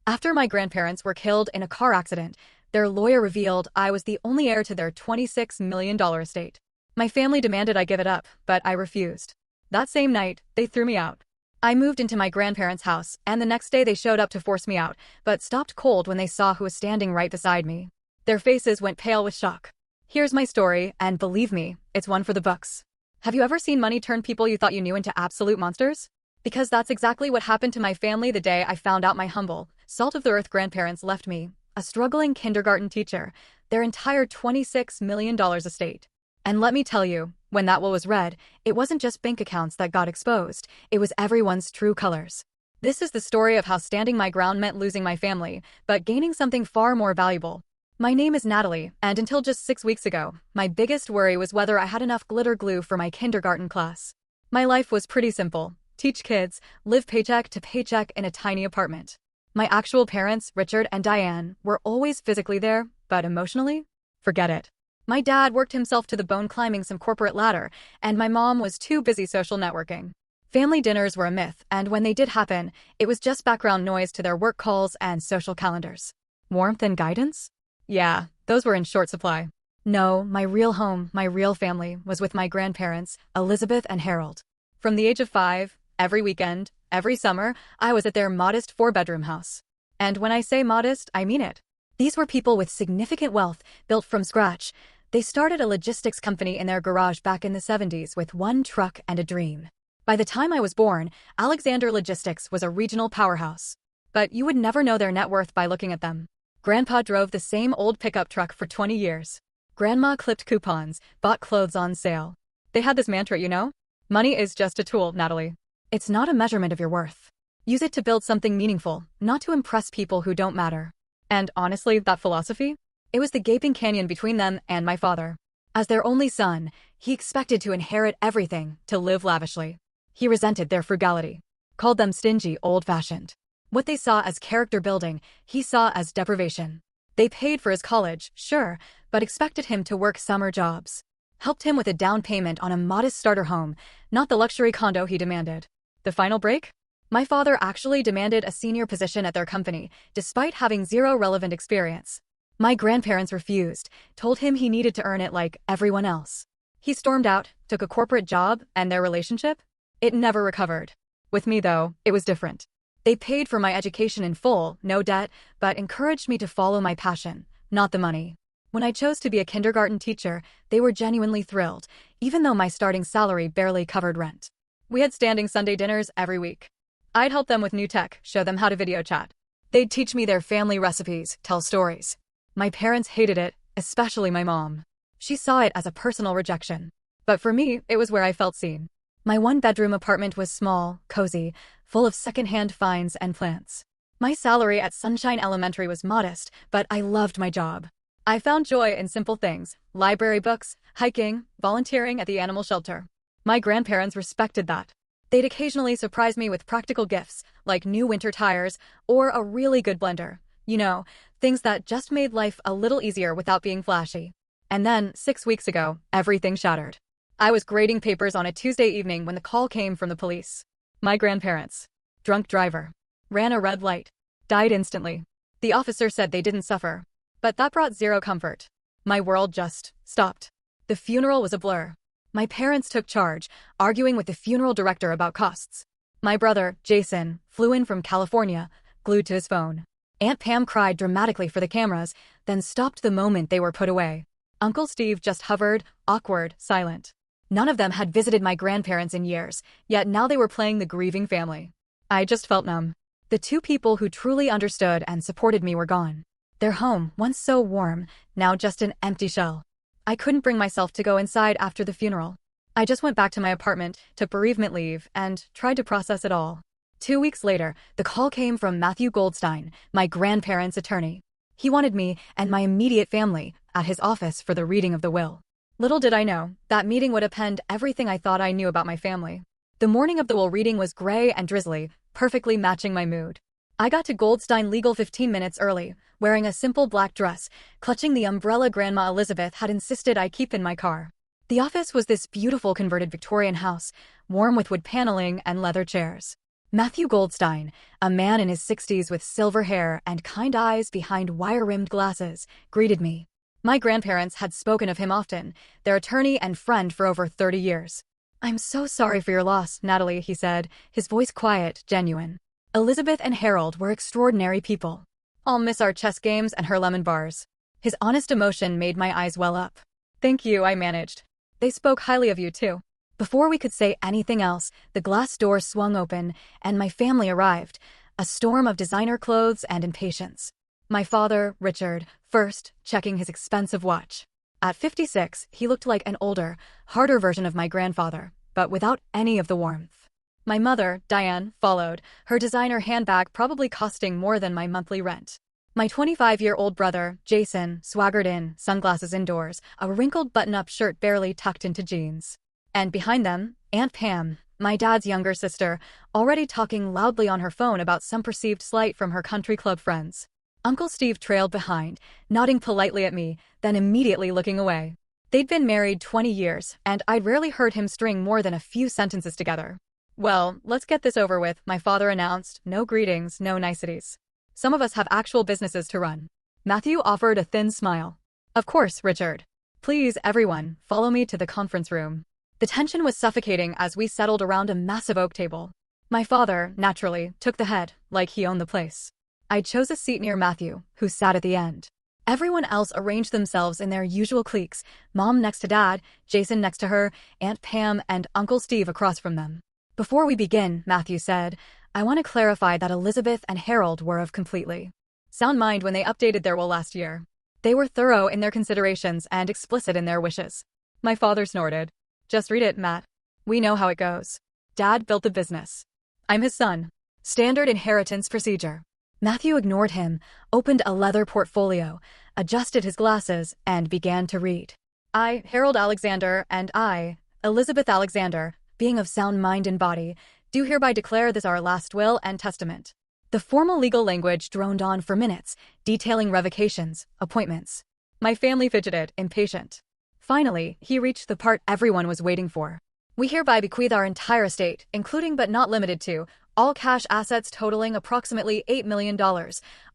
After my grandparents were killed in a car accident, their lawyer revealed I was the only heir to their $26 million estate. My family demanded I give it up, but I refused. That same night, they threw me out. I moved into my grandparents' house, and the next day they showed up to force me out, but stopped cold when they saw who was standing right beside me. Their faces went pale with shock. Here's my story, and believe me, it's one for the books. Have you ever seen money turn people you thought you knew into absolute monsters? Because that's exactly what happened to my family the day I found out my humble, salt-of-the-earth grandparents left me, a struggling kindergarten teacher, their entire $26 million estate. And let me tell you, when that will was read, it wasn't just bank accounts that got exposed, it was everyone's true colors. This is the story of how standing my ground meant losing my family, but gaining something far more valuable. My name is Natalie, and until just 6 weeks ago, my biggest worry was whether I had enough glitter glue for my kindergarten class. My life was pretty simple. Teach kids, live paycheck to paycheck in a tiny apartment. My actual parents, Richard and Diane, were always physically there, but emotionally? Forget it. My dad worked himself to the bone climbing some corporate ladder, and my mom was too busy social networking. Family dinners were a myth, and when they did happen, it was just background noise to their work calls and social calendars. Warmth and guidance? Yeah, those were in short supply. No, my real home, my real family, was with my grandparents, Elizabeth and Harold. From the age of 5, every weekend, every summer, I was at their modest 4-bedroom house. And when I say modest, I mean it. These were people with significant wealth, built from scratch. They started a logistics company in their garage back in the 70s with one truck and a dream. By the time I was born, Alexander Logistics was a regional powerhouse. But you would never know their net worth by looking at them. Grandpa drove the same old pickup truck for 20 years. Grandma clipped coupons, bought clothes on sale. They had this mantra, you know? Money is just a tool, Natalie. It's not a measurement of your worth. Use it to build something meaningful, not to impress people who don't matter. And honestly, that philosophy? It was the gaping canyon between them and my father. As their only son, he expected to inherit everything, to live lavishly. He resented their frugality, called them stingy, old-fashioned. What they saw as character building, he saw as deprivation. They paid for his college, sure, but expected him to work summer jobs. Helped him with a down payment on a modest starter home, not the luxury condo he demanded. The final break? My father actually demanded a senior position at their company, despite having zero relevant experience. My grandparents refused, told him he needed to earn it like everyone else. He stormed out, took a corporate job, and their relationship? It never recovered. With me, though, it was different. They paid for my education in full, no debt, but encouraged me to follow my passion, not the money. When I chose to be a kindergarten teacher, they were genuinely thrilled, even though my starting salary barely covered rent. We had standing Sunday dinners every week. I'd help them with new tech, show them how to video chat. They'd teach me their family recipes, tell stories. My parents hated it, especially my mom. She saw it as a personal rejection. But for me, it was where I felt seen. My 1-bedroom apartment was small, cozy, full of secondhand finds and plants. My salary at Sunshine Elementary was modest, but I loved my job. I found joy in simple things, library books, hiking, volunteering at the animal shelter. My grandparents respected that. They'd occasionally surprise me with practical gifts, like new winter tires or a really good blender. You know, things that just made life a little easier without being flashy. And then, 6 weeks ago, everything shattered. I was grading papers on a Tuesday evening when the call came from the police. My grandparents, drunk driver, ran a red light, died instantly. The officer said they didn't suffer, but that brought zero comfort. My world just stopped. The funeral was a blur. My parents took charge, arguing with the funeral director about costs. My brother, Jason, flew in from California, glued to his phone. Aunt Pam cried dramatically for the cameras, then stopped the moment they were put away. Uncle Steve just hovered, awkward, silent. None of them had visited my grandparents in years, yet now they were playing the grieving family. I just felt numb. The two people who truly understood and supported me were gone. Their home, once so warm, now just an empty shell. I couldn't bring myself to go inside after the funeral. I just went back to my apartment, took bereavement leave, and tried to process it all. 2 weeks later, the call came from Matthew Goldstein, my grandparents' attorney. He wanted me and my immediate family at his office for the reading of the will. Little did I know, that meeting would append everything I thought I knew about my family. The morning of the will reading was gray and drizzly, perfectly matching my mood. I got to Goldstein Legal 15 minutes early, wearing a simple black dress, clutching the umbrella Grandma Elizabeth had insisted I keep in my car. The office was this beautiful converted Victorian house, warm with wood paneling and leather chairs. Matthew Goldstein, a man in his 60s with silver hair and kind eyes behind wire-rimmed glasses, greeted me. My grandparents had spoken of him often, their attorney and friend for over 30 years. "I'm so sorry for your loss, Natalie," he said, his voice quiet, genuine. "Elizabeth and Harold were extraordinary people. I'll miss our chess games and her lemon bars." His honest emotion made my eyes well up. "Thank you," I managed. "They spoke highly of you, too." Before we could say anything else, the glass door swung open, and my family arrived, a storm of designer clothes and impatience. My father, Richard, first, checking his expensive watch. At 56, he looked like an older, harder version of my grandfather, but without any of the warmth. My mother, Diane, followed, her designer handbag probably costing more than my monthly rent. My 25-year-old brother, Jason, swaggered in, sunglasses indoors, a wrinkled button-up shirt barely tucked into jeans. And behind them, Aunt Pam, my dad's younger sister, already talking loudly on her phone about some perceived slight from her country club friends. Uncle Steve trailed behind, nodding politely at me, then immediately looking away. They'd been married 20 years, and I'd rarely heard him string more than a few sentences together. "Well, let's get this over with," my father announced, no greetings, no niceties. "Some of us have actual businesses to run." Matthew offered a thin smile. "Of course, Richard. Please, everyone, follow me to the conference room." The tension was suffocating as we settled around a massive oak table. My father, naturally, took the head, like he owned the place. I chose a seat near Matthew, who sat at the end. Everyone else arranged themselves in their usual cliques, Mom next to Dad, Jason next to her, Aunt Pam and Uncle Steve across from them. "Before we begin," Matthew said, "I want to clarify that Elizabeth and Harold were of completely sound mind when they updated their will last year. They were thorough in their considerations and explicit in their wishes." My father snorted. "Just read it, Matt. We know how it goes. Dad built the business. I'm his son. Standard inheritance procedure." Matthew ignored him, opened a leather portfolio, adjusted his glasses, and began to read. "I, Harold Alexander, and I, Elizabeth Alexander, being of sound mind and body, do hereby declare this our last will and testament." The formal legal language droned on for minutes, detailing revocations, appointments. My family fidgeted, impatient. Finally, he reached the part everyone was waiting for. "We hereby bequeath our entire estate, including but not limited to, all cash assets totaling approximately $8 million,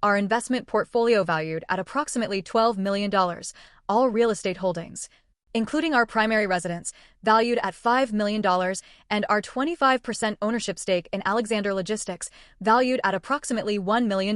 our investment portfolio valued at approximately $12 million, all real estate holdings, including our primary residence, valued at $5 million, and our 25% ownership stake in Alexander Logistics, valued at approximately $1 million,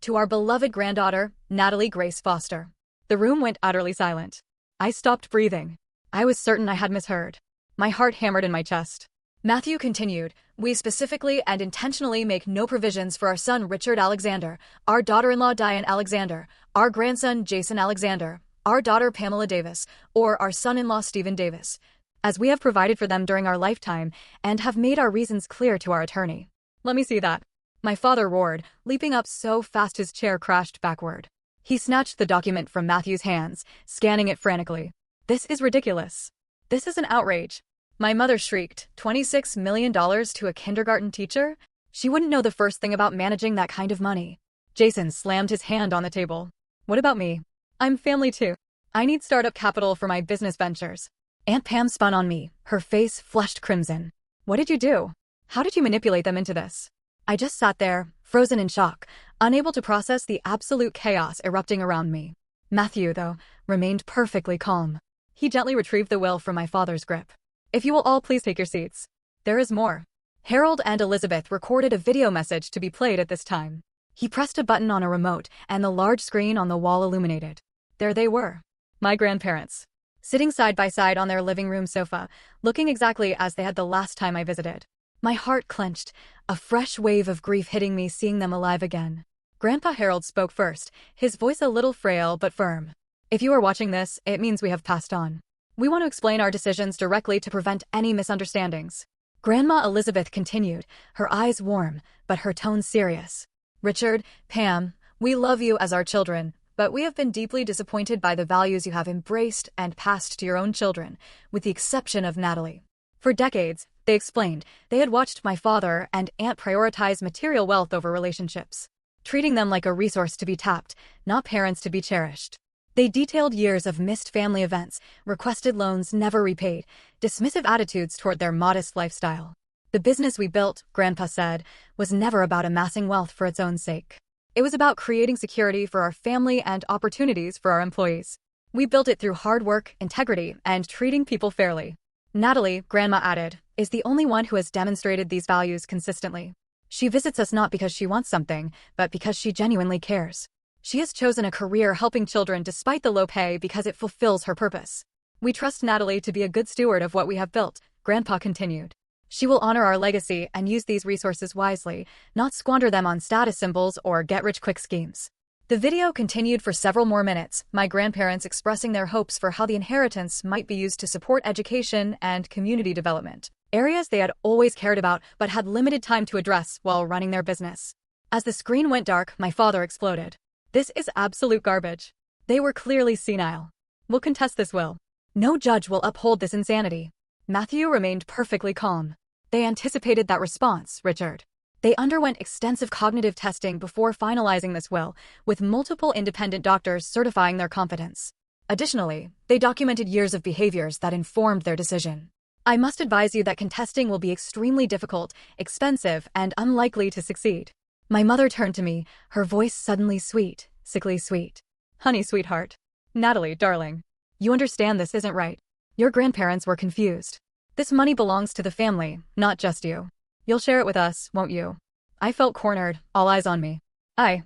to our beloved granddaughter, Natalie Grace Foster." The room went utterly silent. I stopped breathing. I was certain I had misheard. My heart hammered in my chest. Matthew continued, "We specifically and intentionally make no provisions for our son Richard Alexander, our daughter-in-law Diane Alexander, our grandson Jason Alexander, our daughter Pamela Davis, or our son-in-law Stephen Davis, as we have provided for them during our lifetime and have made our reasons clear to our attorney." "Let me see that." My father roared, leaping up so fast his chair crashed backward. He snatched the document from Matthew's hands, scanning it frantically. "This is ridiculous. This is an outrage." My mother shrieked, $26 million to a kindergarten teacher? She wouldn't know the first thing about managing that kind of money. Jason slammed his hand on the table. "What about me? I'm family too. I need startup capital for my business ventures." Aunt Pam spun on me, her face flushed crimson. "What did you do? How did you manipulate them into this?" I just sat there, frozen in shock, unable to process the absolute chaos erupting around me. Matthew, though, remained perfectly calm. He gently retrieved the will from my father's grip. "If you will all please take your seats. There is more." Harold and Elizabeth recorded a video message to be played at this time. He pressed a button on a remote, and the large screen on the wall illuminated. There they were. My grandparents. Sitting side by side on their living room sofa, looking exactly as they had the last time I visited. My heart clenched, a fresh wave of grief hitting me seeing them alive again. Grandpa Harold spoke first, his voice a little frail but firm. "If you are watching this, it means we have passed on. We want to explain our decisions directly to prevent any misunderstandings." Grandma Elizabeth continued, her eyes warm, but her tone serious. "Richard, Pam, we love you as our children, but we have been deeply disappointed by the values you have embraced and passed to your own children, with the exception of Natalie. For decades, they explained, they had watched my father and aunt prioritize material wealth over relationships, treating them like a resource to be tapped, not parents to be cherished. They detailed years of missed family events, requested loans never repaid, dismissive attitudes toward their modest lifestyle. The business we built, Grandpa said, was never about amassing wealth for its own sake. It was about creating security for our family and opportunities for our employees. We built it through hard work, integrity, and treating people fairly. Natalie, Grandma added, is the only one who has demonstrated these values consistently. She visits us not because she wants something, but because she genuinely cares. She has chosen a career helping children despite the low pay because it fulfills her purpose. We trust Natalie to be a good steward of what we have built, Grandpa continued. She will honor our legacy and use these resources wisely, not squander them on status symbols or get-rich-quick schemes. The video continued for several more minutes, my grandparents expressing their hopes for how the inheritance might be used to support education and community development, areas they had always cared about but had limited time to address while running their business. As the screen went dark, my father exploded. This is absolute garbage. They were clearly senile. We'll contest this will. No judge will uphold this insanity. Matthew remained perfectly calm. They anticipated that response, Richard. They underwent extensive cognitive testing before finalizing this will, with multiple independent doctors certifying their competence. Additionally, they documented years of behaviors that informed their decision. I must advise you that contesting will be extremely difficult, expensive, and unlikely to succeed. My mother turned to me, her voice suddenly sweet, sickly sweet. Honey, sweetheart. Natalie, darling. You understand this isn't right. Your grandparents were confused. This money belongs to the family, not just you. You'll share it with us, won't you? I felt cornered, all eyes on me. I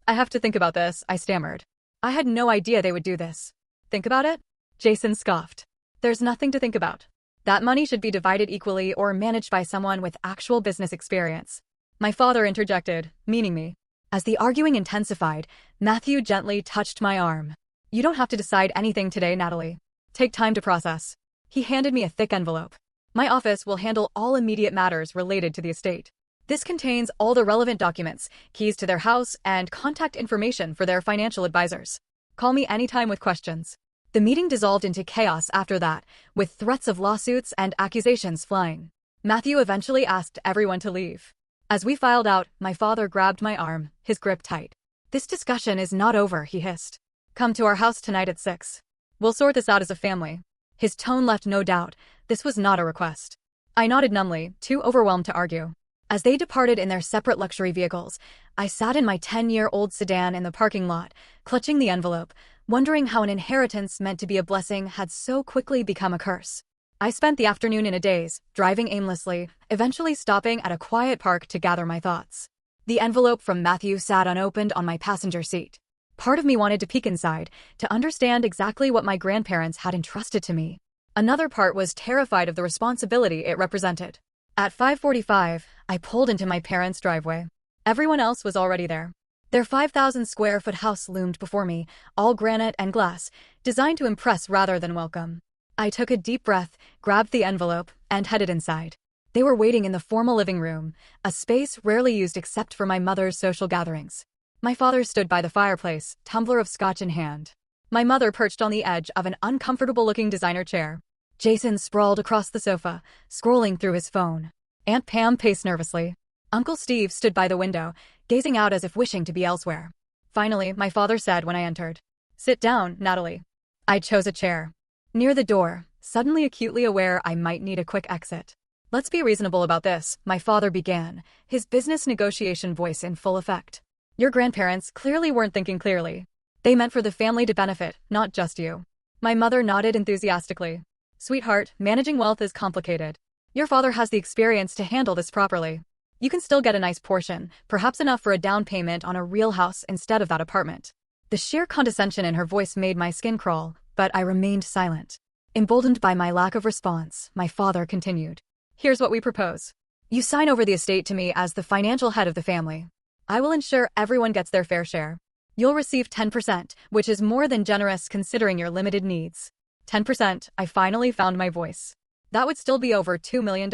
have to think about this, I stammered. I had no idea they would do this. Think about it? Jason scoffed. There's nothing to think about. That money should be divided equally or managed by someone with actual business experience. My father interjected, meaning me. As the arguing intensified, Matthew gently touched my arm. You don't have to decide anything today, Natalie. Take time to process. He handed me a thick envelope. My office will handle all immediate matters related to the estate. This contains all the relevant documents, keys to their house, and contact information for their financial advisors. Call me anytime with questions. The meeting dissolved into chaos after that, with threats of lawsuits and accusations flying. Matthew eventually asked everyone to leave. As we filed out, my father grabbed my arm, his grip tight. This discussion is not over, he hissed. Come to our house tonight at 6. We'll sort this out as a family. His tone left no doubt. This was not a request. I nodded numbly, too overwhelmed to argue. As they departed in their separate luxury vehicles, I sat in my 10-year-old sedan in the parking lot, clutching the envelope, wondering how an inheritance meant to be a blessing had so quickly become a curse. I spent the afternoon in a daze, driving aimlessly, eventually stopping at a quiet park to gather my thoughts. The envelope from Matthew sat unopened on my passenger seat. Part of me wanted to peek inside, to understand exactly what my grandparents had entrusted to me. Another part was terrified of the responsibility it represented. At 5:45, I pulled into my parents' driveway. Everyone else was already there. Their 5,000-square-foot house loomed before me, all granite and glass, designed to impress rather than welcome. I took a deep breath, grabbed the envelope, and headed inside. They were waiting in the formal living room, a space rarely used except for my mother's social gatherings. My father stood by the fireplace, tumbler of scotch in hand. My mother perched on the edge of an uncomfortable-looking designer chair. Jason sprawled across the sofa, scrolling through his phone. Aunt Pam paced nervously. Uncle Steve stood by the window, gazing out as if wishing to be elsewhere. Finally, my father said when I entered, "Sit down, Natalie." I chose a chair. Near the door, suddenly acutely aware I might need a quick exit. "Let's be reasonable about this," my father began, his business negotiation voice in full effect. "Your grandparents clearly weren't thinking clearly. They meant for the family to benefit, not just you." My mother nodded enthusiastically. "Sweetheart, managing wealth is complicated. Your father has the experience to handle this properly. You can still get a nice portion, perhaps enough for a down payment on a real house instead of that apartment." The sheer condescension in her voice made my skin crawl, but I remained silent. Emboldened by my lack of response, my father continued. "Here's what we propose. You sign over the estate to me as the financial head of the family. I will ensure everyone gets their fair share. You'll receive 10%, which is more than generous considering your limited needs." 10%, I finally found my voice. That would still be over $2 million.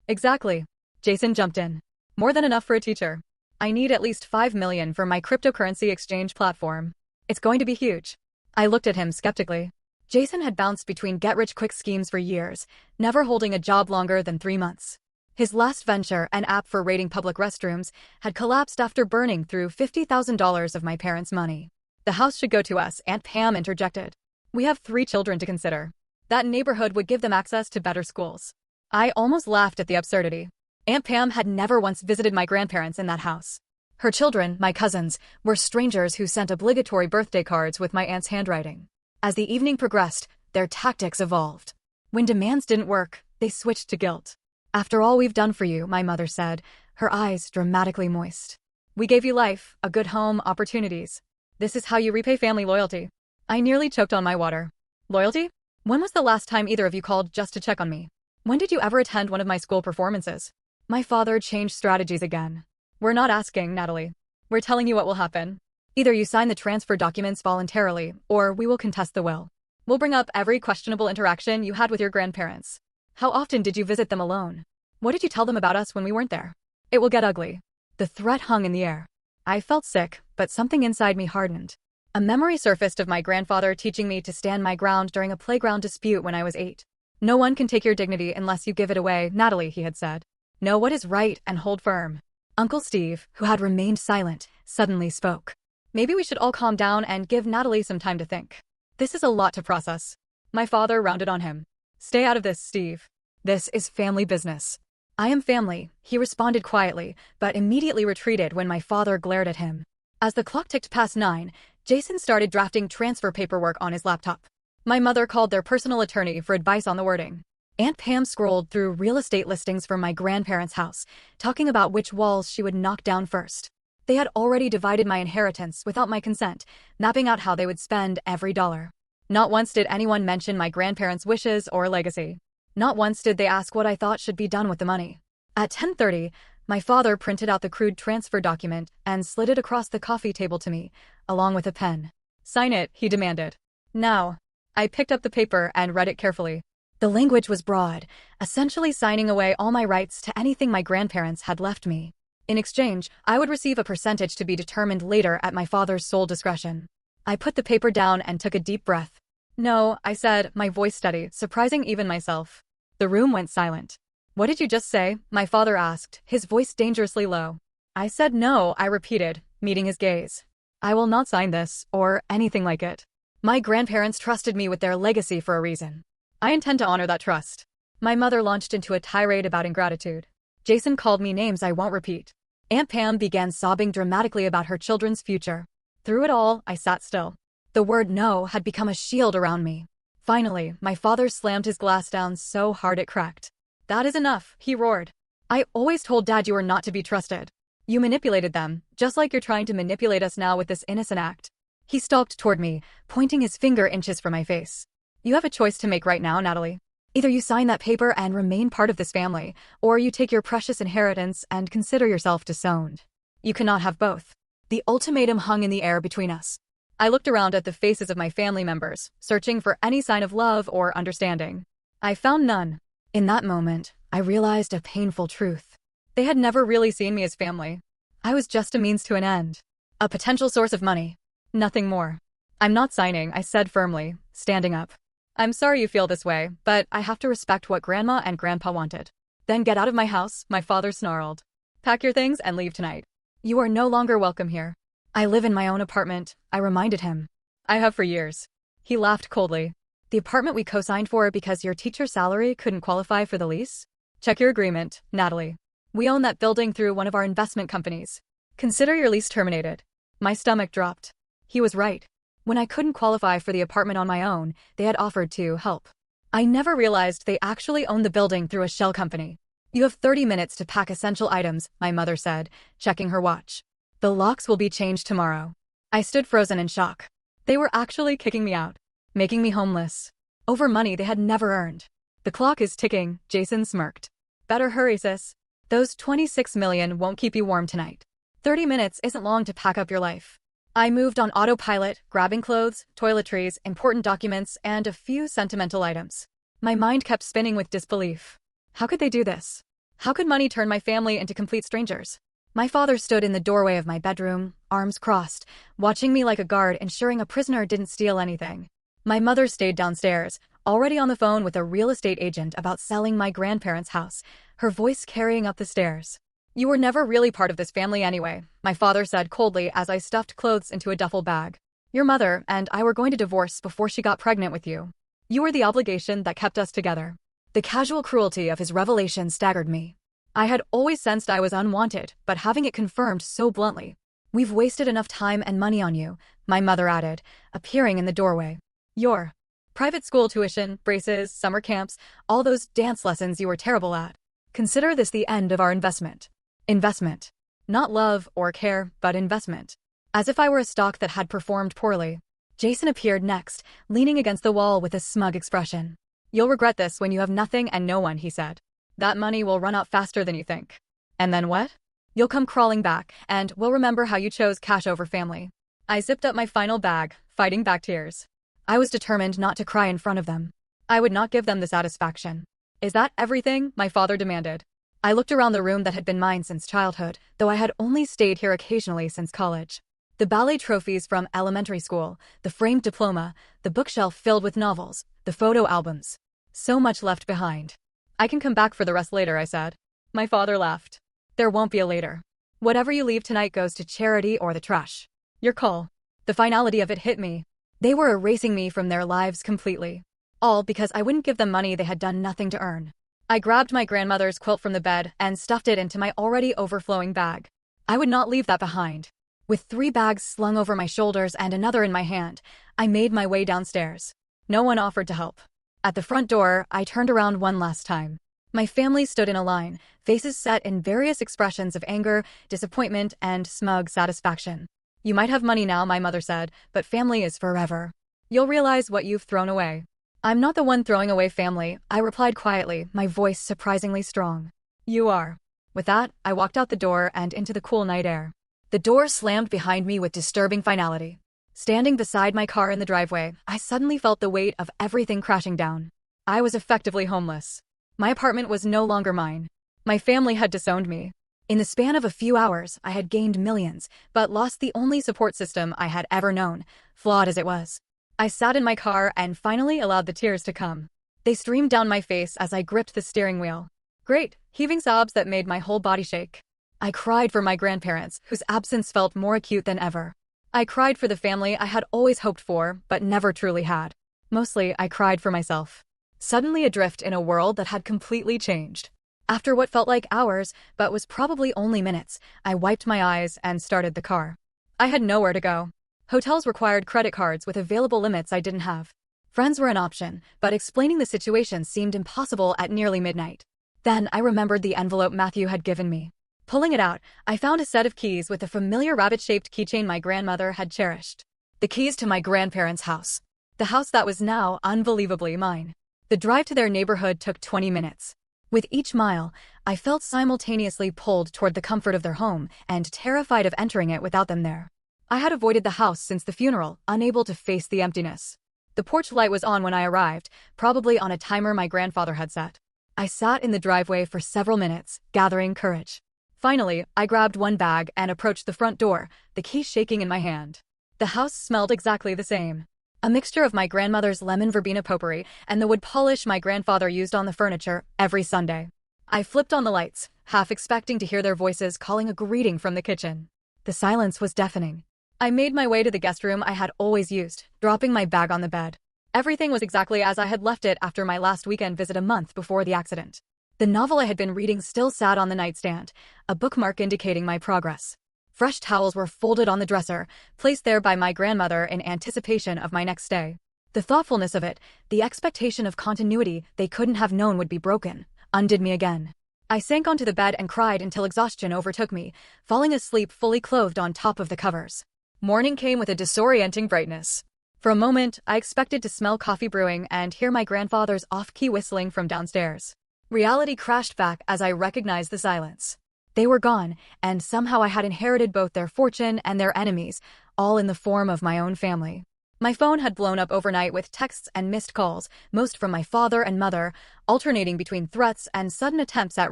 Exactly. Jason jumped in. More than enough for a teacher. I need at least $5 million for my cryptocurrency exchange platform. It's going to be huge. I looked at him skeptically. Jason had bounced between get-rich-quick schemes for years, never holding a job longer than 3 months. His last venture, an app for rating public restrooms, had collapsed after burning through $50,000 of my parents' money. "The house should go to us," Aunt Pam interjected. "We have 3 children to consider. That neighborhood would give them access to better schools." I almost laughed at the absurdity. Aunt Pam had never once visited my grandparents in that house. Her children, my cousins, were strangers who sent obligatory birthday cards with my aunt's handwriting. As the evening progressed, their tactics evolved. When demands didn't work, they switched to guilt. "After all we've done for you," my mother said, her eyes dramatically moist. "We gave you life, a good home, opportunities. This is how you repay family loyalty." I nearly choked on my water. Loyalty? When was the last time either of you called just to check on me? When did you ever attend one of my school performances? My father changed strategies again. "We're not asking, Natalie. We're telling you what will happen. Either you sign the transfer documents voluntarily, or we will contest the will. We'll bring up every questionable interaction you had with your grandparents. How often did you visit them alone? What did you tell them about us when we weren't there? It will get ugly." The threat hung in the air. I felt sick, but something inside me hardened. A memory surfaced of my grandfather teaching me to stand my ground during a playground dispute when I was 8. "No one can take your dignity unless you give it away, Natalie," he had said. "Know what is right and hold firm." Uncle Steve, who had remained silent, suddenly spoke. "Maybe we should all calm down and give Natalie some time to think. This is a lot to process." My father rounded on him. "Stay out of this, Steve. This is family business." "I am family," he responded quietly, but immediately retreated when my father glared at him. As the clock ticked past 9, Jason started drafting transfer paperwork on his laptop. My mother called their personal attorney for advice on the wording. Aunt Pam scrolled through real estate listings for my grandparents' house, talking about which walls she would knock down first. They had already divided my inheritance without my consent, mapping out how they would spend every dollar. Not once did anyone mention my grandparents' wishes or legacy. Not once did they ask what I thought should be done with the money. At 10:30, my father printed out the crude transfer document and slid it across the coffee table to me, along with a pen. "Sign it," he demanded. "Now." I picked up the paper and read it carefully. The language was broad, essentially signing away all my rights to anything my grandparents had left me. In exchange, I would receive a percentage to be determined later at my father's sole discretion. I put the paper down and took a deep breath. "No," I said, my voice steady, surprising even myself. The room went silent. "What did you just say?" my father asked, his voice dangerously low. "I said no," I repeated, meeting his gaze. "I will not sign this, or anything like it. My grandparents trusted me with their legacy for a reason. I intend to honor that trust." My mother launched into a tirade about ingratitude. Jason called me names I won't repeat. Aunt Pam began sobbing dramatically about her children's future. Through it all, I sat still. The word no had become a shield around me. Finally, my father slammed his glass down so hard it cracked. "That is enough," he roared. "I always told Dad you were not to be trusted. You manipulated them, just like you're trying to manipulate us now with this innocent act." He stalked toward me, pointing his finger inches from my face. "You have a choice to make right now, Natalie. Either you sign that paper and remain part of this family, or you take your precious inheritance and consider yourself disowned. You cannot have both." The ultimatum hung in the air between us. I looked around at the faces of my family members, searching for any sign of love or understanding. I found none. In that moment, I realized a painful truth. They had never really seen me as family. I was just a means to an end. A potential source of money. Nothing more. "I'm not signing," I said firmly, standing up. "I'm sorry you feel this way, but I have to respect what Grandma and Grandpa wanted." "Then get out of my house," my father snarled. "Pack your things and leave tonight. You are no longer welcome here." "I live in my own apartment," I reminded him. "I have for years." He laughed coldly. "The apartment we co-signed for because your teacher's salary couldn't qualify for the lease? Check your agreement, Natalie. We own that building through one of our investment companies. Consider your lease terminated." My stomach dropped. He was right. When I couldn't qualify for the apartment on my own, they had offered to help. I never realized they actually owned the building through a shell company. "You have 30 minutes to pack essential items," my mother said, checking her watch. "The locks will be changed tomorrow." I stood frozen in shock. They were actually kicking me out, making me homeless, over money they had never earned. "The clock is ticking," Jason smirked. "Better hurry, sis. Those 26 million won't keep you warm tonight. 30 minutes isn't long to pack up your life." I moved on autopilot, grabbing clothes, toiletries, important documents, and a few sentimental items. My mind kept spinning with disbelief. How could they do this? How could money turn my family into complete strangers? My father stood in the doorway of my bedroom, arms crossed, watching me like a guard, ensuring a prisoner didn't steal anything. My mother stayed downstairs, already on the phone with a real estate agent about selling my grandparents' house, her voice carrying up the stairs. "You were never really part of this family anyway," my father said coldly as I stuffed clothes into a duffel bag. "Your mother and I were going to divorce before she got pregnant with you. You were the obligation that kept us together." The casual cruelty of his revelation staggered me. I had always sensed I was unwanted, but having it confirmed so bluntly. "We've wasted enough time and money on you," my mother added, appearing in the doorway. "Your private school tuition, braces, summer camps, all those dance lessons you were terrible at. Consider this the end of our investment." Investment. Not love or care, but investment. As if I were a stock that had performed poorly. Jason appeared next, leaning against the wall with a smug expression. "You'll regret this when you have nothing and no one," he said. "That money will run out faster than you think. And then what? You'll come crawling back, and we'll remember how you chose cash over family." I zipped up my final bag, fighting back tears. I was determined not to cry in front of them. I would not give them the satisfaction. "Is that everything?" my father demanded. I looked around the room that had been mine since childhood, though I had only stayed here occasionally since college. The ballet trophies from elementary school, the framed diploma, the bookshelf filled with novels, the photo albums. So much left behind. "I can come back for the rest later," I said. My father laughed. "There won't be a later. Whatever you leave tonight goes to charity or the trash. Your call." The finality of it hit me. They were erasing me from their lives completely. All because I wouldn't give them money they had done nothing to earn. I grabbed my grandmother's quilt from the bed and stuffed it into my already overflowing bag. I would not leave that behind. With 3 bags slung over my shoulders and another in my hand, I made my way downstairs. No one offered to help. At the front door, I turned around one last time. My family stood in a line, faces set in various expressions of anger, disappointment, and smug satisfaction. "You might have money now," my mother said, "but family is forever. You'll realize what you've thrown away." "I'm not the one throwing away family," I replied quietly, my voice surprisingly strong. "You are." With that, I walked out the door and into the cool night air. The door slammed behind me with disturbing finality. Standing beside my car in the driveway, I suddenly felt the weight of everything crashing down. I was effectively homeless. My apartment was no longer mine. My family had disowned me. In the span of a few hours, I had gained millions, but lost the only support system I had ever known, flawed as it was. I sat in my car and finally allowed the tears to come. They streamed down my face as I gripped the steering wheel. Great, heaving sobs that made my whole body shake. I cried for my grandparents, whose absence felt more acute than ever. I cried for the family I had always hoped for, but never truly had. Mostly, I cried for myself. Suddenly adrift in a world that had completely changed. After what felt like hours, but was probably only minutes, I wiped my eyes and started the car. I had nowhere to go. Hotels required credit cards with available limits I didn't have. Friends were an option, but explaining the situation seemed impossible at nearly midnight. Then I remembered the envelope Matthew had given me. Pulling it out, I found a set of keys with the familiar rabbit-shaped keychain my grandmother had cherished. The keys to my grandparents' house. The house that was now unbelievably mine. The drive to their neighborhood took 20 minutes. With each mile, I felt simultaneously pulled toward the comfort of their home and terrified of entering it without them there. I had avoided the house since the funeral, unable to face the emptiness. The porch light was on when I arrived, probably on a timer my grandfather had set. I sat in the driveway for several minutes, gathering courage. Finally, I grabbed one bag and approached the front door, the key shaking in my hand. The house smelled exactly the same. A mixture of my grandmother's lemon verbena potpourri and the wood polish my grandfather used on the furniture every Sunday. I flipped on the lights, half expecting to hear their voices calling a greeting from the kitchen. The silence was deafening. I made my way to the guest room I had always used, dropping my bag on the bed. Everything was exactly as I had left it after my last weekend visit a month before the accident. The novel I had been reading still sat on the nightstand, a bookmark indicating my progress. Fresh towels were folded on the dresser, placed there by my grandmother in anticipation of my next stay. The thoughtfulness of it, the expectation of continuity they couldn't have known would be broken, undid me again. I sank onto the bed and cried until exhaustion overtook me, falling asleep fully clothed on top of the covers. Morning came with a disorienting brightness. For a moment, I expected to smell coffee brewing and hear my grandfather's off-key whistling from downstairs. Reality crashed back as I recognized the silence. They were gone, and somehow I had inherited both their fortune and their enemies, all in the form of my own family. My phone had blown up overnight with texts and missed calls, most from my father and mother, alternating between threats and sudden attempts at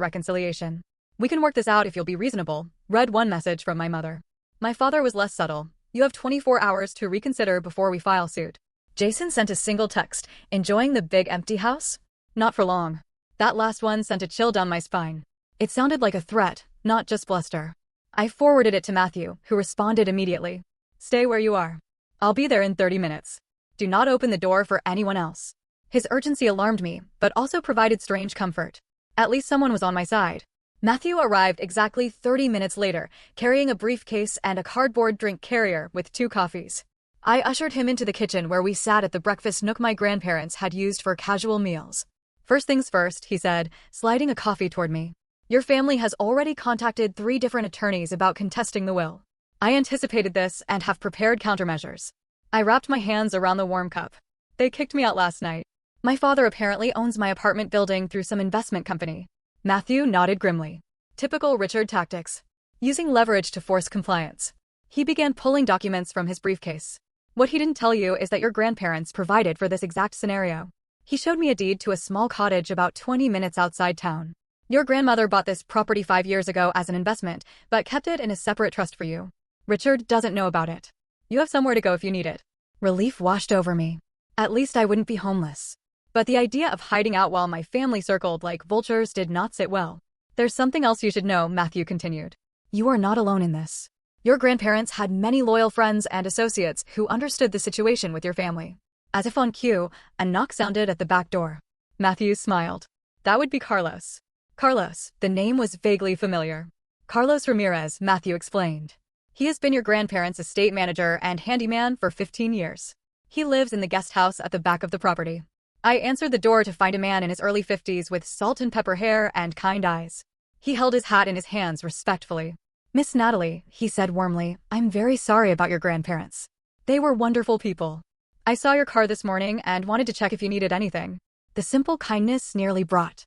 reconciliation. "We can work this out if you'll be reasonable," read one message from my mother. My father was less subtle. "You have 24 hours to reconsider before we file suit." Jason sent a single text, "Enjoying the big empty house?" Not for long. That last one sent a chill down my spine. It sounded like a threat, not just bluster. I forwarded it to Matthew, who responded immediately. "Stay where you are. I'll be there in 30 minutes. Do not open the door for anyone else." His urgency alarmed me, but also provided strange comfort. At least someone was on my side. Matthew arrived exactly 30 minutes later, carrying a briefcase and a cardboard drink carrier with 2 coffees. I ushered him into the kitchen where we sat at the breakfast nook my grandparents had used for casual meals. First things first, he said, sliding a coffee toward me. Your family has already contacted 3 different attorneys about contesting the will. I anticipated this and have prepared countermeasures. I wrapped my hands around the warm cup. They kicked me out last night. My father apparently owns my apartment building through some investment company. Matthew nodded grimly. Typical Richard tactics. Using leverage to force compliance. He began pulling documents from his briefcase. What he didn't tell you is that your grandparents provided for this exact scenario. He showed me a deed to a small cottage about 20 minutes outside town. Your grandmother bought this property 5 years ago as an investment, but kept it in a separate trust for you. Richard doesn't know about it. You have somewhere to go if you need it. Relief washed over me. At least I wouldn't be homeless. But the idea of hiding out while my family circled like vultures did not sit well. There's something else you should know, Matthew continued. You are not alone in this. Your grandparents had many loyal friends and associates who understood the situation with your family. As if on cue, a knock sounded at the back door. Matthew smiled. That would be Carlos. Carlos, the name was vaguely familiar. Carlos Ramirez, Matthew explained. He has been your grandparents' estate manager and handyman for 15 years. He lives in the guest house at the back of the property. I answered the door to find a man in his early 50s with salt and pepper hair and kind eyes. He held his hat in his hands respectfully. Miss Natalie, he said warmly, I'm very sorry about your grandparents. They were wonderful people. I saw your car this morning and wanted to check if you needed anything. The simple kindness nearly brought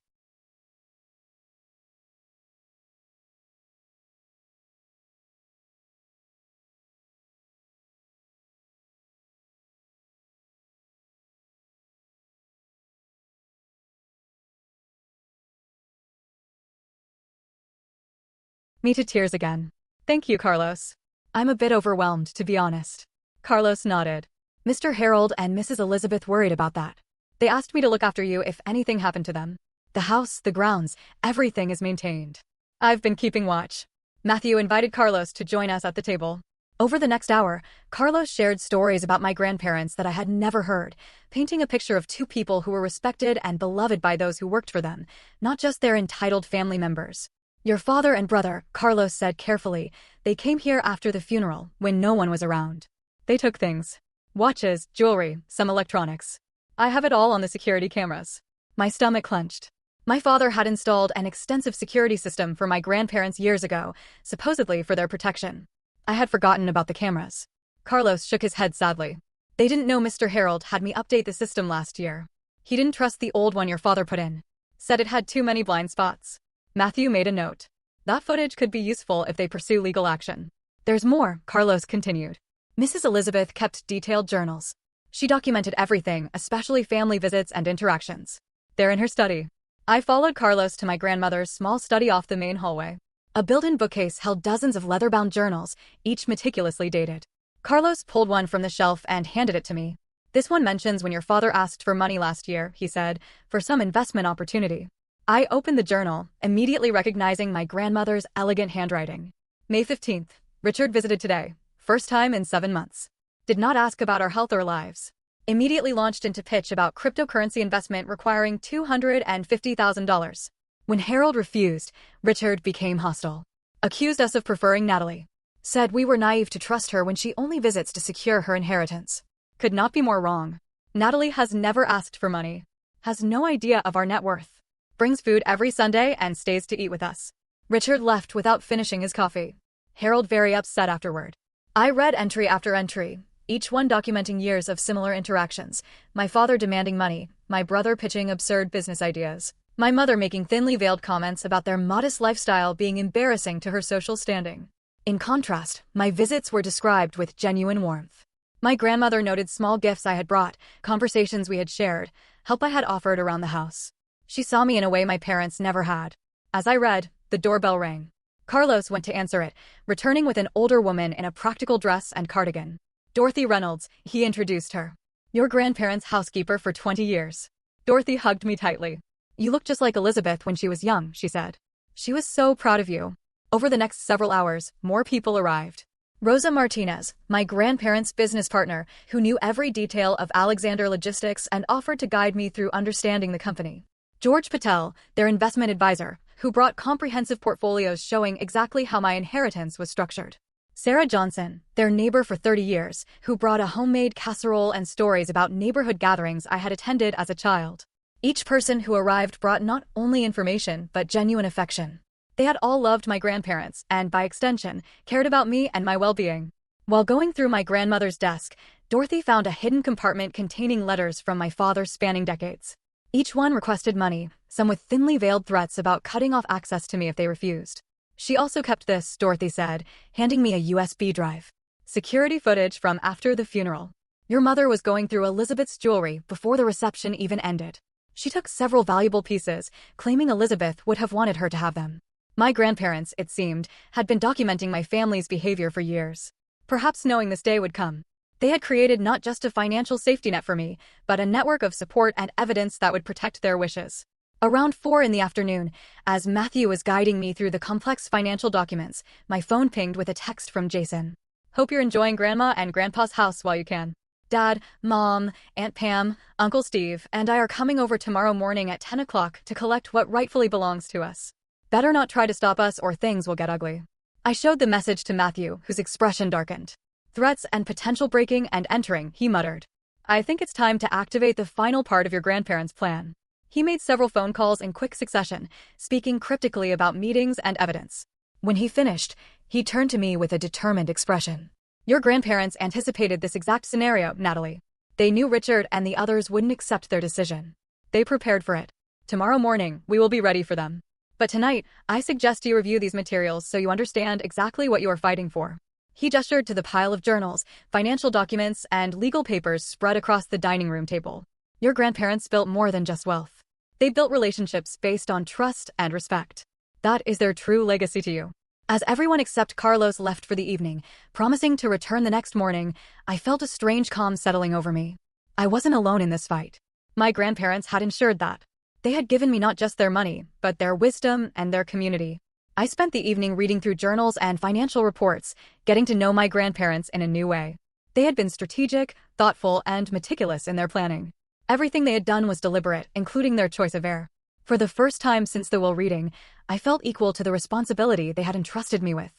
me to tears again. Thank you, Carlos. I'm a bit overwhelmed, to be honest. Carlos nodded. Mr. Harold and Mrs. Elizabeth worried about that. They asked me to look after you if anything happened to them. The house, the grounds, everything is maintained. I've been keeping watch. Matthew invited Carlos to join us at the table. Over the next hour, Carlos shared stories about my grandparents that I had never heard, painting a picture of 2 people who were respected and beloved by those who worked for them, not just their entitled family members. Your father and brother, Carlos said carefully, they came here after the funeral, when no one was around. They took things. Watches, jewelry, some electronics. I have it all on the security cameras. My stomach clenched. My father had installed an extensive security system for my grandparents years ago, supposedly for their protection. I had forgotten about the cameras. Carlos shook his head sadly. They didn't know Mr. Harold had me update the system last year. He didn't trust the old one your father put in. Said it had too many blind spots. Matthew made a note. That footage could be useful if they pursue legal action. There's more, Carlos continued. Mrs. Elizabeth kept detailed journals. She documented everything, especially family visits and interactions. They're in her study. I followed Carlos to my grandmother's small study off the main hallway. A built-in bookcase held dozens of leather-bound journals, each meticulously dated. Carlos pulled one from the shelf and handed it to me. This one mentions when your father asked for money last year, he said, for some investment opportunity. I opened the journal, immediately recognizing my grandmother's elegant handwriting. May 15th. Richard visited today. First time in 7 months. Did not ask about our health or lives. Immediately launched into pitch about cryptocurrency investment requiring $250,000. When Harold refused, Richard became hostile. Accused us of preferring Natalie. Said we were naive to trust her when she only visits to secure her inheritance. Could not be more wrong. Natalie has never asked for money. Has no idea of our net worth. Brings food every Sunday and stays to eat with us. Richard left without finishing his coffee. Harold very upset afterward. I read entry after entry, each one documenting years of similar interactions. My father demanding money, my brother pitching absurd business ideas, my mother making thinly veiled comments about their modest lifestyle being embarrassing to her social standing. In contrast, my visits were described with genuine warmth. My grandmother noted small gifts I had brought, conversations we had shared, help I had offered around the house. She saw me in a way my parents never had. As I read, the doorbell rang. Carlos went to answer it, returning with an older woman in a practical dress and cardigan. Dorothy Reynolds, he introduced her. Your grandparents' housekeeper for 20 years. Dorothy hugged me tightly. You look just like Elizabeth when she was young, she said. She was so proud of you. Over the next several hours, more people arrived. Rosa Martinez, my grandparents' business partner, who knew every detail of Alexander Logistics and offered to guide me through understanding the company. George Patel, their investment advisor, who brought comprehensive portfolios showing exactly how my inheritance was structured. Sarah Johnson, their neighbor for 30 years, who brought a homemade casserole and stories about neighborhood gatherings I had attended as a child. Each person who arrived brought not only information but genuine affection. They had all loved my grandparents and, by extension, cared about me and my well-being. While going through my grandmother's desk, Dorothy found a hidden compartment containing letters from my father spanning decades. Each one requested money, some with thinly veiled threats about cutting off access to me if they refused. She also kept this, Dorothy said, handing me a USB drive. Security footage from after the funeral. Your mother was going through Elizabeth's jewelry before the reception even ended. She took several valuable pieces, claiming Elizabeth would have wanted her to have them. My grandparents, it seemed, had been documenting my family's behavior for years. Perhaps knowing this day would come. They had created not just a financial safety net for me, but a network of support and evidence that would protect their wishes. Around 4 in the afternoon, as Matthew was guiding me through the complex financial documents, my phone pinged with a text from Jason. Hope you're enjoying Grandma and Grandpa's house while you can. Dad, Mom, Aunt Pam, Uncle Steve, and I are coming over tomorrow morning at 10 o'clock to collect what rightfully belongs to us. Better not try to stop us or things will get ugly. I showed the message to Matthew, whose expression darkened. Threats and potential breaking and entering, he muttered. I think it's time to activate the final part of your grandparents' plan. He made several phone calls in quick succession, speaking cryptically about meetings and evidence. When he finished, he turned to me with a determined expression. Your grandparents anticipated this exact scenario, Natalie. They knew Richard and the others wouldn't accept their decision. They prepared for it. Tomorrow morning, we will be ready for them. But tonight, I suggest you review these materials so you understand exactly what you are fighting for. He gestured to the pile of journals, financial documents, and legal papers spread across the dining room table. Your grandparents built more than just wealth. They built relationships based on trust and respect. That is their true legacy to you. As everyone except Carlos left for the evening, promising to return the next morning, I felt a strange calm settling over me. I wasn't alone in this fight. My grandparents had ensured that. They had given me not just their money, but their wisdom and their community. I spent the evening reading through journals and financial reports, getting to know my grandparents in a new way. They had been strategic, thoughtful, and meticulous in their planning. Everything they had done was deliberate, including their choice of heir. For the first time since the will reading, I felt equal to the responsibility they had entrusted me with.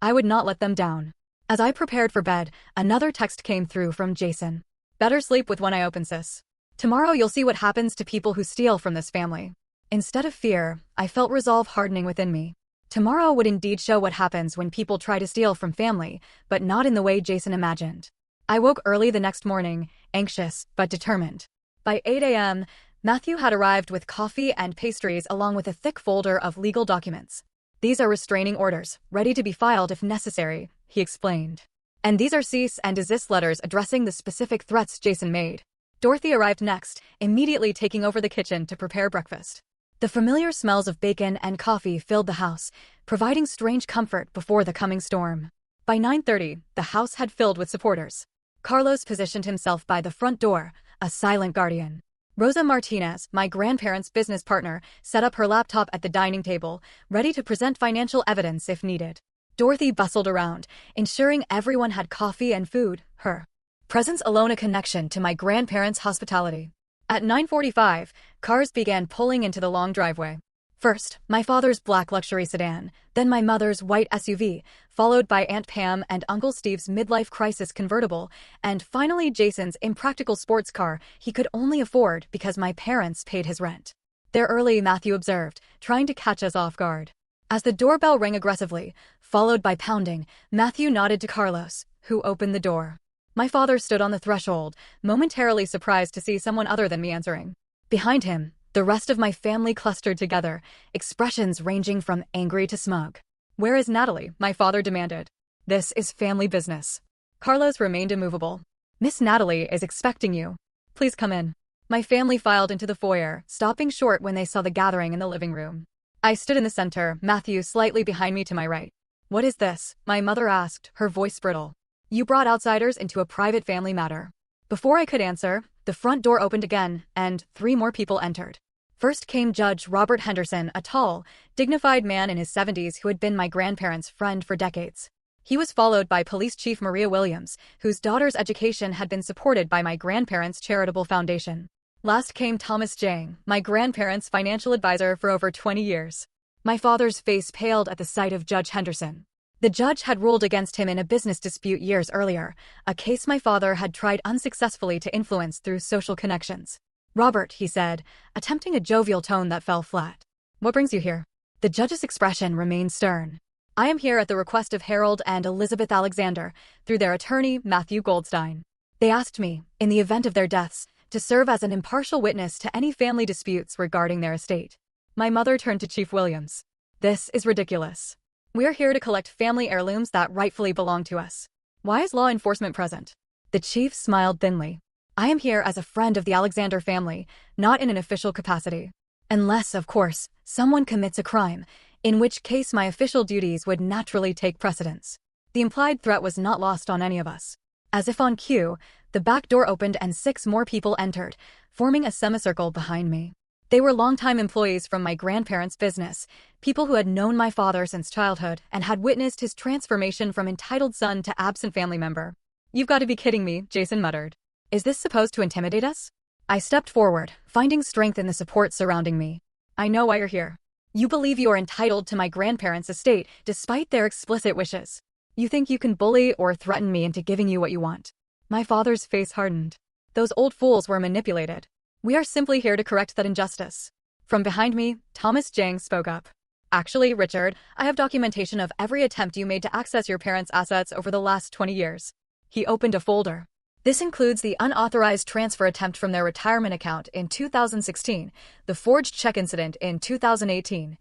I would not let them down. As I prepared for bed, another text came through from Jason. Better sleep with one eye open, sis. Tomorrow you'll see what happens to people who steal from this family. Instead of fear, I felt resolve hardening within me. Tomorrow would indeed show what happens when people try to steal from family, but not in the way Jason imagined. I woke early the next morning, anxious but determined. By 8 a.m., Matthew had arrived with coffee and pastries along with a thick folder of legal documents. These are restraining orders, ready to be filed if necessary, he explained. And these are cease and desist letters addressing the specific threats Jason made. Dorothy arrived next, immediately taking over the kitchen to prepare breakfast. The familiar smells of bacon and coffee filled the house, providing strange comfort before the coming storm. By 9:30, the house had filled with supporters. Carlos positioned himself by the front door, a silent guardian. Rosa Martinez, my grandparents' business partner, set up her laptop at the dining table, ready to present financial evidence if needed. Dorothy bustled around, ensuring everyone had coffee and food, her presence alone a connection to my grandparents' hospitality. At 9:45, cars began pulling into the long driveway. First, my father's black luxury sedan, then my mother's white SUV, followed by Aunt Pam and Uncle Steve's midlife crisis convertible, and finally Jason's impractical sports car he could only afford because my parents paid his rent. They're early, Matthew observed, trying to catch us off guard. As the doorbell rang aggressively, followed by pounding, Matthew nodded to Carlos, who opened the door. My father stood on the threshold, momentarily surprised to see someone other than me answering. Behind him, the rest of my family clustered together, expressions ranging from angry to smug. Where is Natalie? My father demanded. This is family business. Carlos remained immovable. Miss Natalie is expecting you. Please come in. My family filed into the foyer, stopping short when they saw the gathering in the living room. I stood in the center, Matthew slightly behind me to my right. What is this? My mother asked, her voice brittle. You brought outsiders into a private family matter. Before I could answer, the front door opened again, and 3 more people entered. First came Judge Robert Henderson, a tall, dignified man in his 70s who had been my grandparents' friend for decades. He was followed by Police Chief Maria Williams, whose daughter's education had been supported by my grandparents' charitable foundation. Last came Thomas Jang, my grandparents' financial advisor for over 20 years. My father's face paled at the sight of Judge Henderson. The judge had ruled against him in a business dispute years earlier, a case my father had tried unsuccessfully to influence through social connections. "Robert," he said, attempting a jovial tone that fell flat. "What brings you here?" The judge's expression remained stern. "I am here at the request of Harold and Elizabeth Alexander, through their attorney, Matthew Goldstein. They asked me, in the event of their deaths, to serve as an impartial witness to any family disputes regarding their estate." My mother turned to Chief Williams. "This is ridiculous. We're here to collect family heirlooms that rightfully belong to us. Why is law enforcement present?" The chief smiled thinly. "I am here as a friend of the Alexander family, not in an official capacity. Unless, of course, someone commits a crime, in which case my official duties would naturally take precedence." The implied threat was not lost on any of us. As if on cue, the back door opened and 6 more people entered, forming a semicircle behind me. They were longtime employees from my grandparents' business, people who had known my father since childhood and had witnessed his transformation from entitled son to absent family member. "You've got to be kidding me," Jason muttered. "Is this supposed to intimidate us?" I stepped forward, finding strength in the support surrounding me. "I know why you're here. You believe you are entitled to my grandparents' estate despite their explicit wishes. You think you can bully or threaten me into giving you what you want." My father's face hardened. "Those old fools were manipulated. We are simply here to correct that injustice." From behind me, Thomas Jang spoke up. "Actually, Richard, I have documentation of every attempt you made to access your parents' assets over the last 20 years. He opened a folder. "This includes the unauthorized transfer attempt from their retirement account in 2016, the forged check incident in 2018,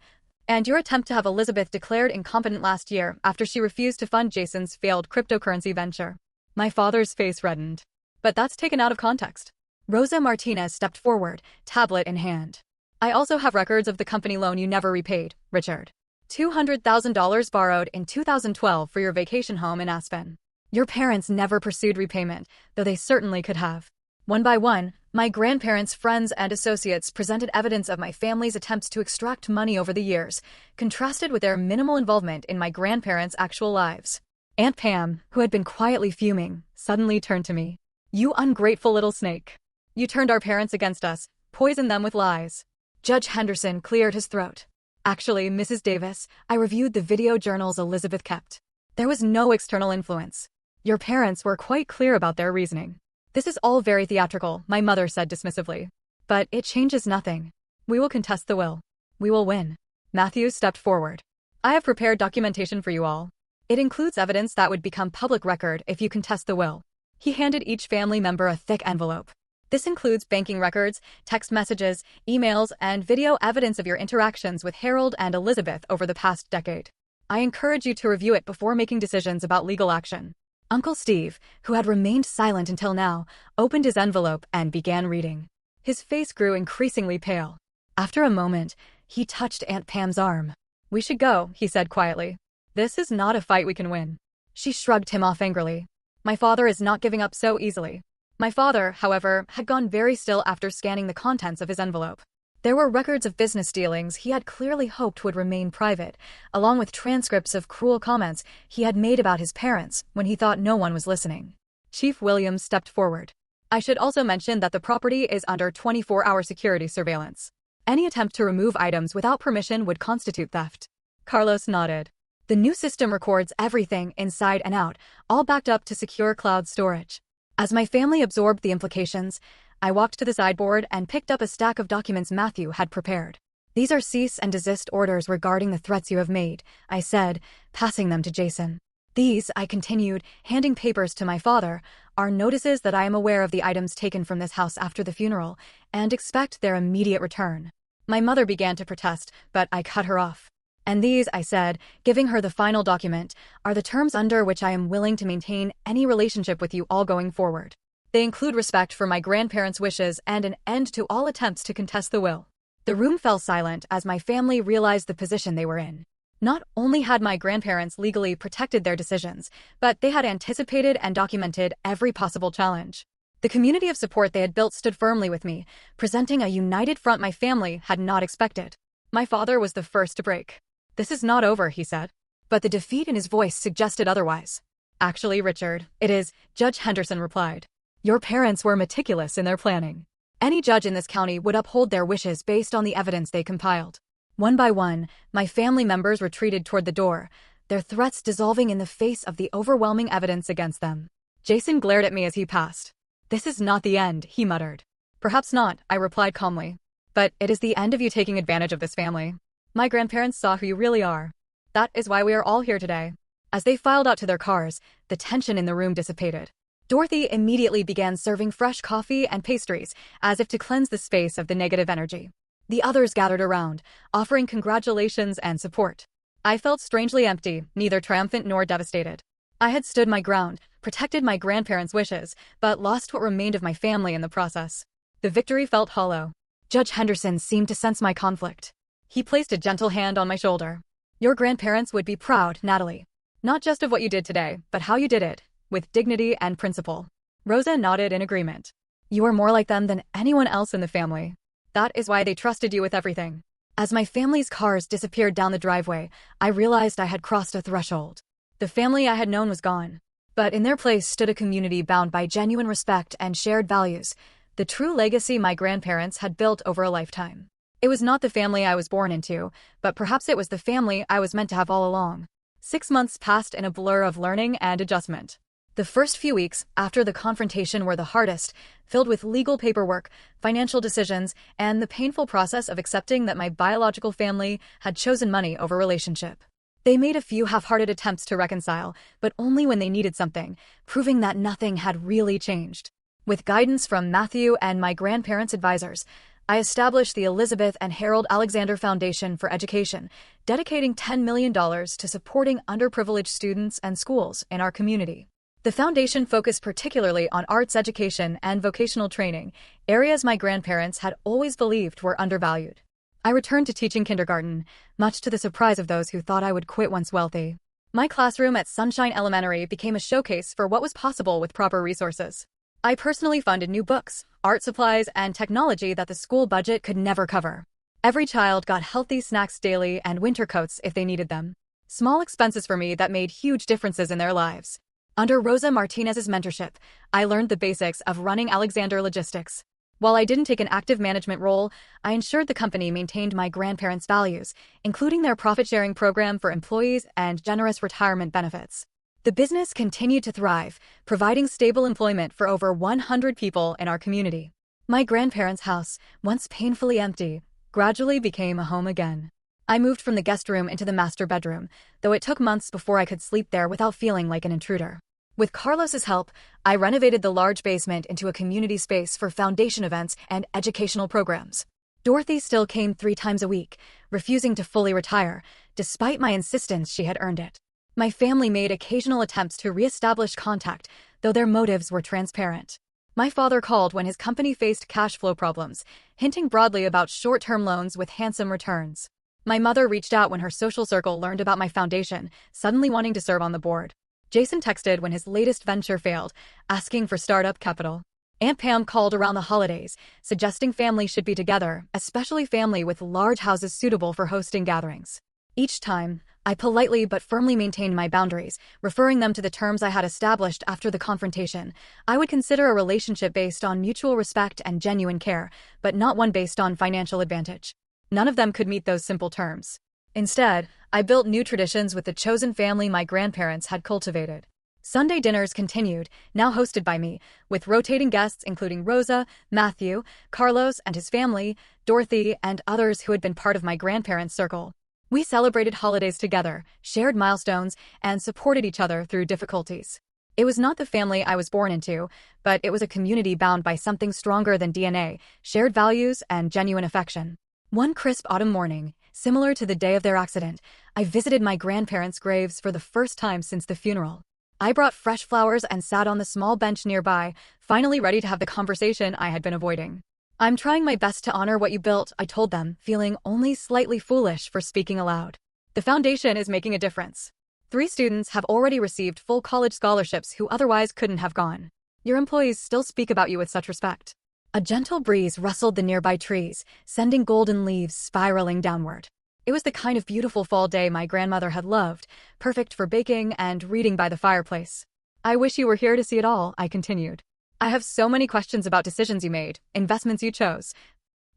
and your attempt to have Elizabeth declared incompetent last year after she refused to fund Jason's failed cryptocurrency venture." My father's face reddened. "But that's taken out of context." Rosa Martinez stepped forward, tablet in hand. "I also have records of the company loan you never repaid, Richard. $200,000 borrowed in 2012 for your vacation home in Aspen. Your parents never pursued repayment, though they certainly could have." One by one, my grandparents' friends and associates presented evidence of my family's attempts to extract money over the years, contrasted with their minimal involvement in my grandparents' actual lives. Aunt Pam, who had been quietly fuming, suddenly turned to me. "You ungrateful little snake. You turned our parents against us, poisoned them with lies." Judge Henderson cleared his throat. "Actually, Mrs. Davis, I reviewed the video journals Elizabeth kept. There was no external influence. Your parents were quite clear about their reasoning." "This is all very theatrical," my mother said dismissively. "But it changes nothing. We will contest the will. We will win." Matthew stepped forward. "I have prepared documentation for you all. It includes evidence that would become public record if you contest the will." He handed each family member a thick envelope. "This includes banking records, text messages, emails, and video evidence of your interactions with Harold and Elizabeth over the past decade. I encourage you to review it before making decisions about legal action." Uncle Steve, who had remained silent until now, opened his envelope and began reading. His face grew increasingly pale. After a moment, he touched Aunt Pam's arm. "We should go," he said quietly. "This is not a fight we can win." She shrugged him off angrily. "My father is not giving up so easily." My father, however, had gone very still after scanning the contents of his envelope. There were records of business dealings he had clearly hoped would remain private, along with transcripts of cruel comments he had made about his parents when he thought no one was listening. Chief Williams stepped forward. "I should also mention that the property is under 24-hour security surveillance. Any attempt to remove items without permission would constitute theft." Carlos nodded. "The new system records everything inside and out, all backed up to secure cloud storage." As my family absorbed the implications, I walked to the sideboard and picked up a stack of documents Matthew had prepared. "These are cease and desist orders regarding the threats you have made," I said, passing them to Jason. "These," I continued, handing papers to my father, "are notices that I am aware of the items taken from this house after the funeral and expect their immediate return." My mother began to protest, but I cut her off. "And these," I said, giving her the final document, "are the terms under which I am willing to maintain any relationship with you all going forward. They include respect for my grandparents' wishes and an end to all attempts to contest the will." The room fell silent as my family realized the position they were in. Not only had my grandparents legally protected their decisions, but they had anticipated and documented every possible challenge. The community of support they had built stood firmly with me, presenting a united front my family had not expected. My father was the first to break. "This is not over," he said. but the defeat in his voice suggested otherwise. Actually, Richard, it is, Judge Henderson replied. Your parents were meticulous in their planning. Any judge in this county would uphold their wishes based on the evidence they compiled. One by one, my family members retreated toward the door, their threats dissolving in the face of the overwhelming evidence against them. Jason glared at me as he passed. This is not the end, he muttered. Perhaps not, I replied calmly. But it is the end of you taking advantage of this family. My grandparents saw who you really are. That is why we are all here today. As they filed out to their cars, the tension in the room dissipated. Dorothy immediately began serving fresh coffee and pastries, as if to cleanse the space of the negative energy. The others gathered around, offering congratulations and support. I felt strangely empty, neither triumphant nor devastated. I had stood my ground, protected my grandparents' wishes, but lost what remained of my family in the process. The victory felt hollow. Judge Henderson seemed to sense my conflict. He placed a gentle hand on my shoulder. Your grandparents would be proud, Natalie. Not just of what you did today, but how you did it, with dignity and principle. Rosa nodded in agreement. You are more like them than anyone else in the family. That is why they trusted you with everything. As my family's cars disappeared down the driveway, I realized I had crossed a threshold. The family I had known was gone. But in their place stood a community bound by genuine respect and shared values, the true legacy my grandparents had built over a lifetime. It was not the family I was born into, but perhaps it was the family I was meant to have all along. 6 months passed in a blur of learning and adjustment. The first few weeks after the confrontation were the hardest, filled with legal paperwork, financial decisions, and the painful process of accepting that my biological family had chosen money over relationship. They made a few half-hearted attempts to reconcile, but only when they needed something, proving that nothing had really changed. With guidance from Matthew and my grandparents' advisors, I established the Elizabeth and Harold Alexander Foundation for Education, dedicating $10 million to supporting underprivileged students and schools in our community. The foundation focused particularly on arts education and vocational training, areas my grandparents had always believed were undervalued. I returned to teaching kindergarten, much to the surprise of those who thought I would quit once wealthy. My classroom at Sunshine Elementary became a showcase for what was possible with proper resources. I personally funded new books, art supplies, and technology that the school budget could never cover. Every child got healthy snacks daily and winter coats if they needed them. Small expenses for me that made huge differences in their lives. Under Rosa Martinez's mentorship, I learned the basics of running Alexander Logistics. While I didn't take an active management role, I ensured the company maintained my grandparents' values, including their profit-sharing program for employees and generous retirement benefits. The business continued to thrive, providing stable employment for over 100 people in our community. My grandparents' house, once painfully empty, gradually became a home again. I moved from the guest room into the master bedroom, though it took months before I could sleep there without feeling like an intruder. With Carlos's help, I renovated the large basement into a community space for foundation events and educational programs. Dorothy still came 3 times a week, refusing to fully retire, despite my insistence she had earned it. My family made occasional attempts to re-establish contact, though their motives were transparent. My father called when his company faced cash flow problems, hinting broadly about short-term loans with handsome returns. My mother reached out when her social circle learned about my foundation, suddenly wanting to serve on the board. Jason texted when his latest venture failed, asking for startup capital. Aunt Pam called around the holidays, suggesting family should be together, especially family with large houses suitable for hosting gatherings. Each time, I politely but firmly maintained my boundaries, referring them to the terms I had established after the confrontation. I would consider a relationship based on mutual respect and genuine care, but not one based on financial advantage. None of them could meet those simple terms. Instead, I built new traditions with the chosen family my grandparents had cultivated. Sunday dinners continued, now hosted by me, with rotating guests including Rosa, Matthew, Carlos and his family, Dorothy, and others who had been part of my grandparents' circle. We celebrated holidays together, shared milestones, and supported each other through difficulties. It was not the family I was born into, but it was a community bound by something stronger than DNA, shared values, and genuine affection. One crisp autumn morning, similar to the day of their accident, I visited my grandparents' graves for the first time since the funeral. I brought fresh flowers and sat on the small bench nearby, finally ready to have the conversation I had been avoiding. I'm trying my best to honor what you built, I told them, feeling only slightly foolish for speaking aloud. The foundation is making a difference. 3 students have already received full college scholarships who otherwise couldn't have gone. Your employees still speak about you with such respect. A gentle breeze rustled the nearby trees, sending golden leaves spiraling downward. It was the kind of beautiful fall day my grandmother had loved, perfect for baking and reading by the fireplace. I wish you were here to see it all, I continued. I have so many questions about decisions you made, investments you chose,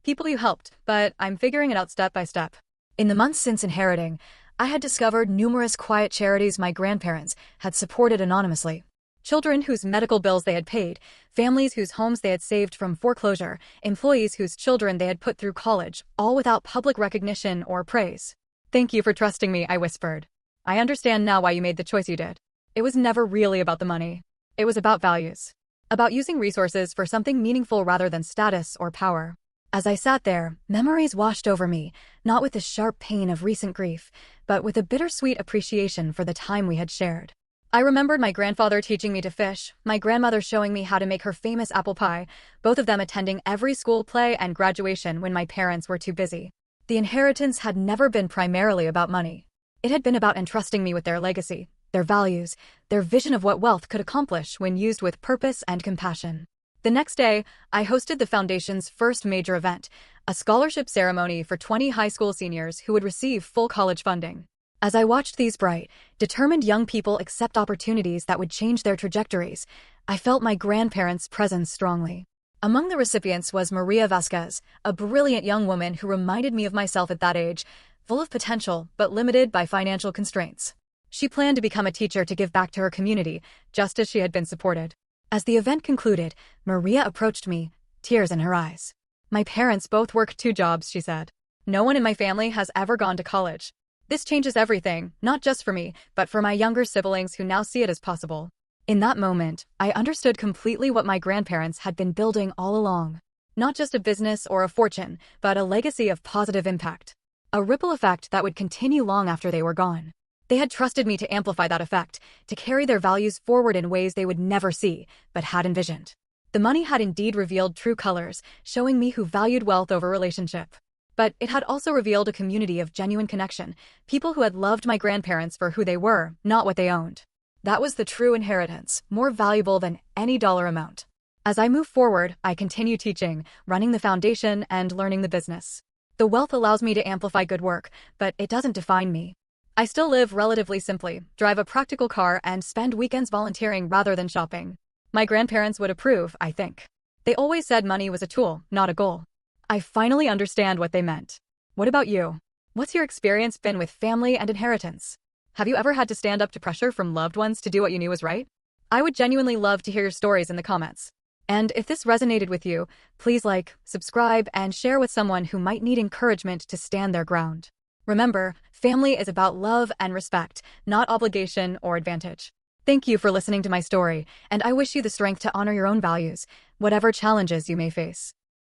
people you helped, but I'm figuring it out step by step. In the months since inheriting, I had discovered numerous quiet charities my grandparents had supported anonymously. Children whose medical bills they had paid, families whose homes they had saved from foreclosure, employees whose children they had put through college, all without public recognition or praise. Thank you for trusting me, I whispered. I understand now why you made the choice you did. It was never really about the money. It was about values. About using resources for something meaningful rather than status or power. As I sat there, memories washed over me, not with the sharp pain of recent grief, but with a bittersweet appreciation for the time we had shared. I remembered my grandfather teaching me to fish, my grandmother showing me how to make her famous apple pie, both of them attending every school play and graduation when my parents were too busy. The inheritance had never been primarily about money. It had been about entrusting me with their legacy, their values, their vision of what wealth could accomplish when used with purpose and compassion. The next day, I hosted the foundation's first major event, a scholarship ceremony for 20 high school seniors who would receive full college funding. As I watched these bright, determined young people accept opportunities that would change their trajectories, I felt my grandparents' presence strongly. Among the recipients was Maria Vasquez, a brilliant young woman who reminded me of myself at that age, full of potential but limited by financial constraints. She planned to become a teacher to give back to her community, just as she had been supported. As the event concluded, Maria approached me, tears in her eyes. My parents both work 2 jobs, she said. No one in my family has ever gone to college. This changes everything, not just for me, but for my younger siblings who now see it as possible. In that moment, I understood completely what my grandparents had been building all along. Not just a business or a fortune, but a legacy of positive impact. A ripple effect that would continue long after they were gone. They had trusted me to amplify that effect, to carry their values forward in ways they would never see, but had envisioned. The money had indeed revealed true colors, showing me who valued wealth over relationship. But it had also revealed a community of genuine connection, people who had loved my grandparents for who they were, not what they owned. That was the true inheritance, more valuable than any dollar amount. As I move forward, I continue teaching, running the foundation, and learning the business. The wealth allows me to amplify good work, but it doesn't define me. I still live relatively simply, drive a practical car, and spend weekends volunteering rather than shopping. My grandparents would approve, I think. They always said money was a tool, not a goal. I finally understand what they meant. What about you? What's your experience been with family and inheritance? Have you ever had to stand up to pressure from loved ones to do what you knew was right? I would genuinely love to hear your stories in the comments. And if this resonated with you, please like, subscribe, and share with someone who might need encouragement to stand their ground. Remember, family is about love and respect, not obligation or advantage. Thank you for listening to my story, and I wish you the strength to honor your own values, whatever challenges you may face.